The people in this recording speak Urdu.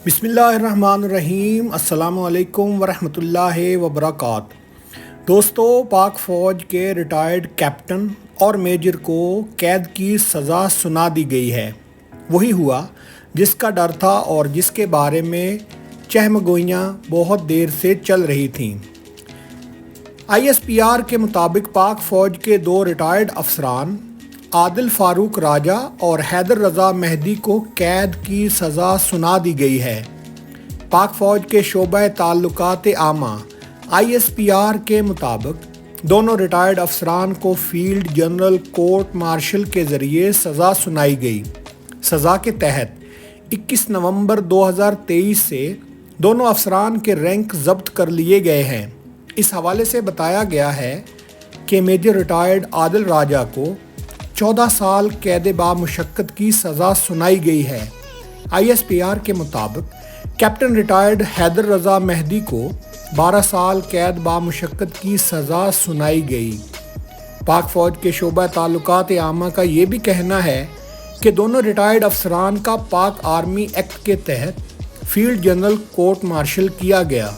بسم اللہ الرحمن الرحیم۔ السلام علیکم ورحمۃ اللہ وبرکاتہ۔ دوستو، پاک فوج کے ریٹائرڈ کیپٹن اور میجر کو قید کی سزا سنا دی گئی ہے۔ وہی ہوا جس کا ڈر تھا اور جس کے بارے میں چہمگوئیاں بہت دیر سے چل رہی تھیں۔ ISPR کے مطابق پاک فوج کے 2 ریٹائرڈ افسران عادل فاروق راجہ اور حیدر رضا مہدی کو قید کی سزا سنا دی گئی ہے۔ پاک فوج کے شعبہ تعلقات عامہ ISPR کے مطابق دونوں ریٹائرڈ افسران کو field general court marshal K ذریعے سزا سنائی گئی۔ سزا کے تحت 21 نومبر 2023 سے دونوں افسران کے رینک ضبط کر لیے گئے ہیں۔ اس حوالے سے بتایا گیا ہے کہ میجر ریٹائرڈ عادل راجہ کو 14 سال قید بامشقت کی سزا سنائی گئی ہے۔ ISPR کے مطابق کیپٹن ریٹائرڈ حیدر رضا مہدی کو 12 سال قید بامشقت کی سزا سنائی گئی۔ پاک فوج کے شعبہ تعلقات عامہ کا یہ بھی کہنا ہے کہ دونوں ریٹائرڈ افسران کا پاک آرمی ایکٹ کے تحت فیلڈ جنرل کورٹ مارشل کیا گیا۔